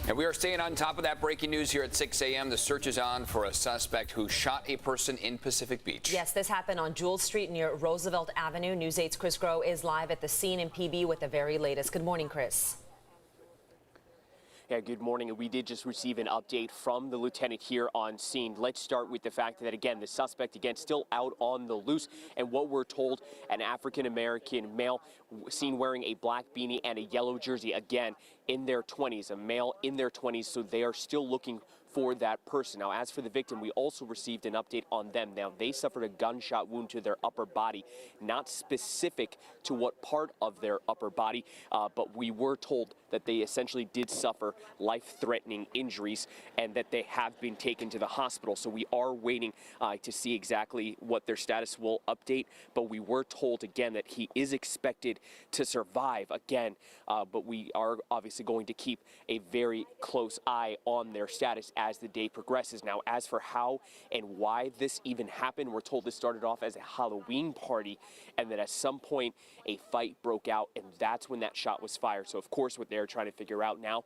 And we are staying on top of that breaking news here at 6 a.m. The search is on for a suspect who shot a person in Pacific Beach. Yes, this happened on Jules Street near Roosevelt Avenue. News 8's Chris Groh is live at the scene in PB with the very latest. Good morning, Chris. Yeah, good morning. We did just receive an update from the lieutenant here on scene. Let's start with the fact that, again, the suspect, again, still out on the loose. And what we're told, an African-American male seen wearing a black beanie and a yellow jersey, again, in their 20s, a male in their 20s. So they are still looking for that person. Now, as for the victim, we also received an update on them. Now, they suffered a gunshot wound to their upper body, not specific to what part of their upper body, but we were told that they essentially did suffer life-threatening injuries and that they have been taken to the hospital. So we are waiting to see exactly what their status will update, but we were told again that he is expected to survive again, but we are obviously going to keep a very close eye on their status as the day progresses. Now, as for how and why this even happened, we're told this started off as a Halloween party and that at some point a fight broke out, and that's when that shot was fired. So of course what they're trying to figure out now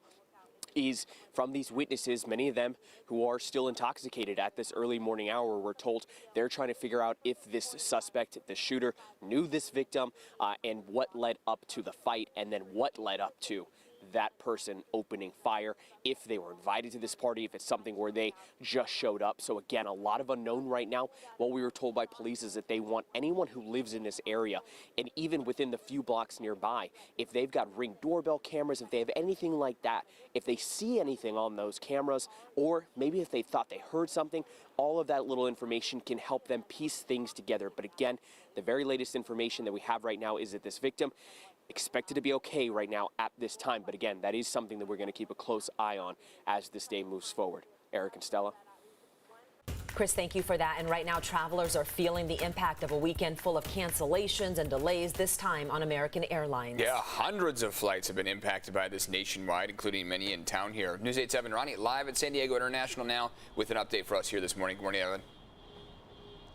is from these witnesses, many of them who are still intoxicated at this early morning hour, we're told they're trying to figure out if this suspect, the shooter, knew this victim and what led up to the fight, and then what led up to that person opening fire, if they were invited to this party, if it's something where they just showed up. So again, a lot of unknown right now. What we were told by police is that they want anyone who lives in this area, and even within the few blocks nearby, if they've got Ring doorbell cameras, if they have anything like that, if they see anything on those cameras, or maybe if they thought they heard something, all of that little information can help them piece things together. But again, the very latest information that we have right now is that this victim expected to be okay right now at this time. But again, that is something that we're going to keep a close eye on as this day moves forward. Eric and Stella. Chris, thank you for that. And right now, travelers are feeling the impact of a weekend full of cancellations and delays, this time on American Airlines. Yeah, hundreds of flights have been impacted by this nationwide, including many in town here. News 8's Evan Ronnie live at San Diego International now with an update for us here this morning. Good morning, Evan.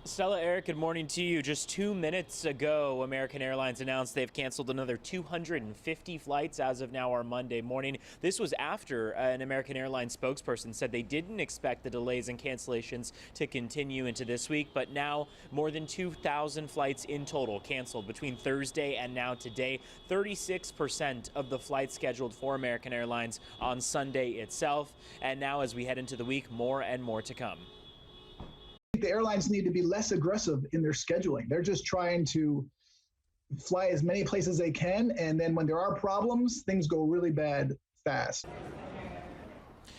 Stella, Eric, good morning to you. Just 2 minutes ago, American Airlines announced they've canceled another 250 flights as of now, our Monday morning. This was after an American Airlines spokesperson said they didn't expect the delays and cancellations to continue into this week, but now more than 2,000 flights in total canceled between Thursday and now today. 36% of the flights scheduled for American Airlines on Sunday itself. And now as we head into the week, more and more to come. The airlines need to be less aggressive in their scheduling. They're just trying to fly as many places as they can, and then when there are problems, things go really bad fast.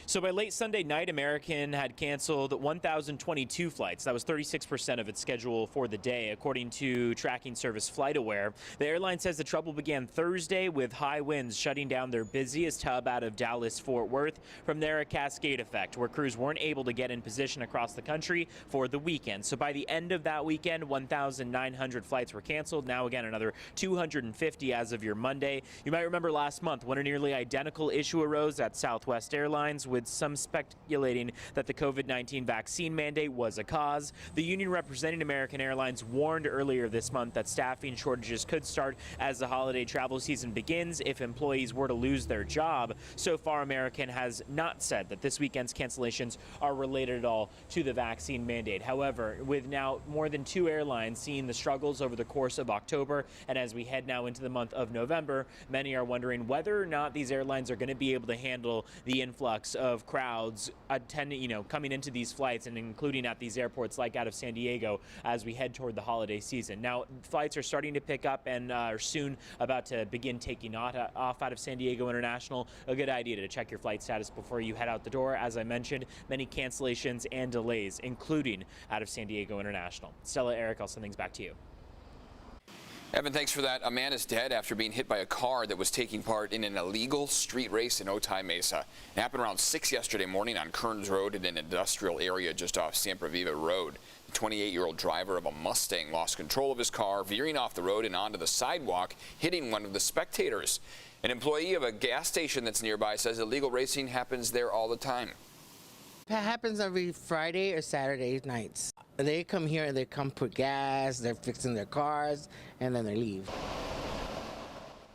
So by late Sunday night, American had canceled 1,022 flights. That was 36% of its schedule for the day, according to tracking service FlightAware. The airline says the trouble began Thursday with high winds shutting down their busiest hub out of Dallas-Fort Worth. From there, a cascade effect where crews weren't able to get in position across the country for the weekend. So by the end of that weekend, 1,900 flights were canceled. Now again, another 250 as of your Monday. You might remember last month when a nearly identical issue arose at Southwest Airlines, with some speculating that the COVID-19 vaccine mandate was a cause. The union representing American Airlines warned earlier this month that staffing shortages could start as the holiday travel season begins if employees were to lose their job. So far, American has not said that this weekend's cancellations are related at all to the vaccine mandate. However, with now more than 2 airlines seeing the struggles over the course of October, and as we head now into the month of November, many are wondering whether or not these airlines are going to be able to handle the influx of crowds coming into these flights, and including at these airports like out of San Diego as we head toward the holiday season. Now, flights are starting to pick up and are soon about to begin taking off out of San Diego International. A good idea to check your flight status before you head out the door. As I mentioned, many cancellations and delays, including out of San Diego International. Stella, Eric, I'll send things back to you. Evan, thanks for that. A man is dead after being hit by a car that was taking part in an illegal street race in Otay Mesa. It happened around 6 yesterday morning on Kearns Road in an industrial area just off Santa Viva Road. The 28-year-old driver of a Mustang lost control of his car, veering off the road and onto the sidewalk, hitting one of the spectators. An employee of a gas station that's nearby says illegal racing happens there all the time. It happens every Friday or Saturday nights. They come here and they come put gas, they're fixing their cars, and then they leave.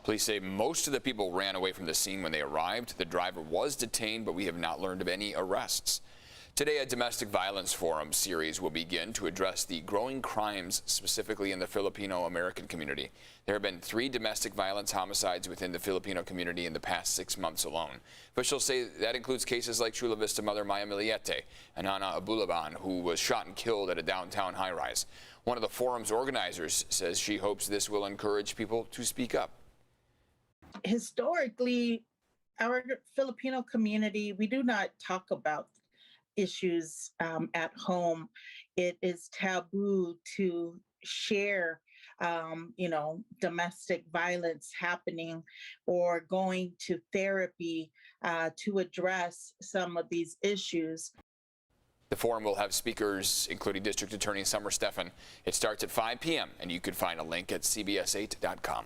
Police say most of the people ran away from the scene when they arrived. The driver was detained, but we have not learned of any arrests. Today, a domestic violence forum series will begin to address the growing crimes specifically in the Filipino-American community. There have been 3 domestic violence homicides within the Filipino community in the past 6 months alone. Officials say that includes cases like Chula Vista mother Maya Miliete and Ana Abulaban, who was shot and killed at a downtown high-rise. One of the forum's organizers says she hopes this will encourage people to speak up. Historically, our Filipino community, we do not talk about issues at home. It is taboo to share, domestic violence happening or going to therapy to address some of these issues. The forum will have speakers including District Attorney Summer Stephan. It starts at 5 p.m. and you can find a link at cbs8.com.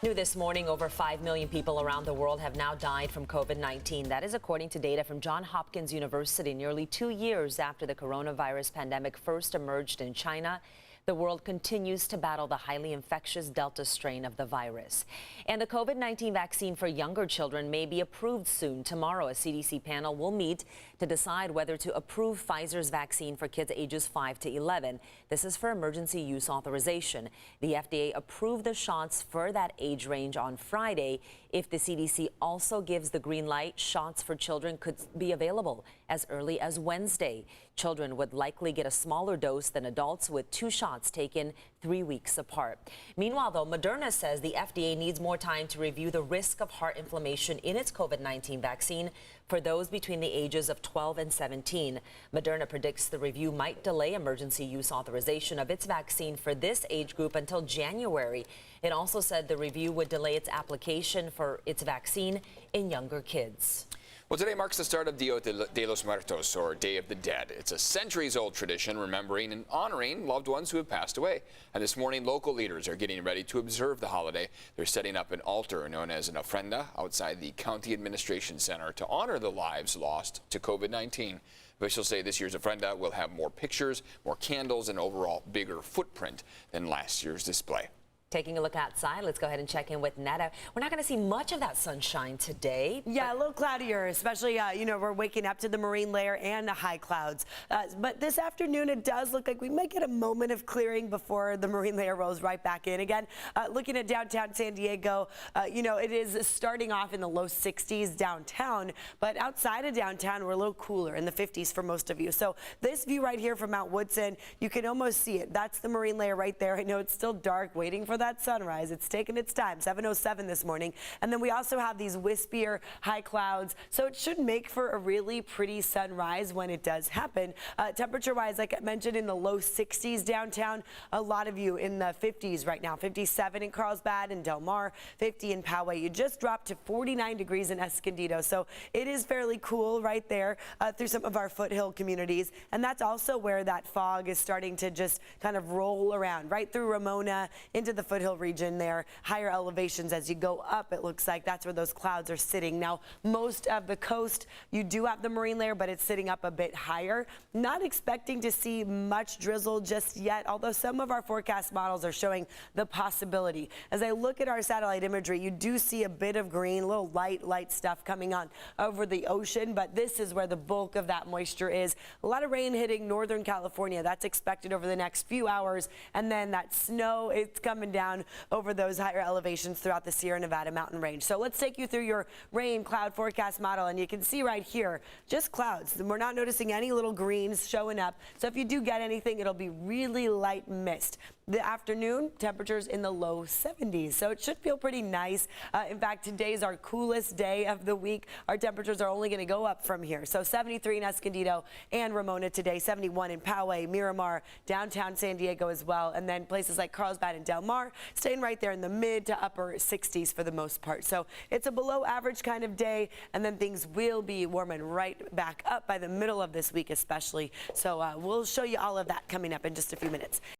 New this morning, over 5 million people around the world have now died from COVID-19. That is according to data from Johns Hopkins University. Nearly 2 years after the coronavirus pandemic first emerged in China, the world continues to battle the highly infectious Delta strain of the virus. And the COVID-19 vaccine for younger children may be approved soon. Tomorrow, a CDC panel will meet to decide whether to approve Pfizer's vaccine for kids ages 5 to 11. This is for emergency use authorization. The FDA approved the shots for that age range on Friday. If the CDC also gives the green light, shots for children could be available as early as Wednesday. Children would likely get a smaller dose than adults, with 2 shots taken 3 weeks apart. Meanwhile, though, Moderna says the FDA needs more time to review the risk of heart inflammation in its COVID-19 vaccine for those between the ages of 12 and 17. Moderna predicts the review might delay emergency use authorization of its vaccine for this age group until January. It also said the review would delay its application for its vaccine in younger kids. Well, today marks the start of Dia de los Muertos, or Day of the Dead. It's a centuries-old tradition remembering and honoring loved ones who have passed away. And this morning, local leaders are getting ready to observe the holiday. They're setting up an altar known as an ofrenda outside the County Administration Center to honor the lives lost to COVID-19. Officials say this year's ofrenda will have more pictures, more candles, and overall bigger footprint than last year's display. Taking a look outside, let's go ahead and check in with Netta. We're not going to see much of that sunshine today. Yeah, a little cloudier, especially, we're waking up to the marine layer and the high clouds. But this afternoon, it does look like we might get a moment of clearing before the marine layer rolls right back in again. Looking at downtown San Diego, it is starting off in the low 60s downtown, but outside of downtown, we're a little cooler in the 50s for most of you. So this view right here from Mount Woodson, you can almost see it. That's the marine layer right there. I know it's still dark, waiting for that sunrise. It's taken its time, 7:07 this morning. And then we also have these wispier high clouds, so it should make for a really pretty sunrise when it does happen. Temperature-wise, like I mentioned, in the low 60s downtown. A lot of you in the 50s right now. 57 in Carlsbad and Del Mar, 50 in Poway. You just dropped to 49 degrees in Escondido, so it is fairly cool right there through some of our foothill communities. And that's also where that fog is starting to just kind of roll around, right through Ramona into the foothill region there. Higher elevations as you go up, it looks like that's where those clouds are sitting. Now, most of the coast, you do have the marine layer, but it's sitting up a bit higher. Not expecting to see much drizzle just yet, although some of our forecast models are showing the possibility. As I look at our satellite imagery, you do see a bit of green, a little light stuff coming on over the ocean, but this is where the bulk of that moisture is. A lot of rain hitting Northern California. That's expected over the next few hours, and then that snow, it's coming down over those higher elevations throughout the Sierra Nevada mountain range. So let's take you through your rain cloud forecast model, and you can see right here, just clouds. We're not noticing any little greens showing up. So if you do get anything, it'll be really light mist. The afternoon, temperatures in the low 70s, so it should feel pretty nice. In fact, today's our coolest day of the week. Our temperatures are only going to go up from here. So 73 in Escondido and Ramona today, 71 in Poway, Miramar, downtown San Diego as well, and then places like Carlsbad and Del Mar staying right there in the mid to upper 60s for the most part. So it's a below average kind of day, and then things will be warming right back up by the middle of this week especially. So we'll show you all of that coming up in just a few minutes.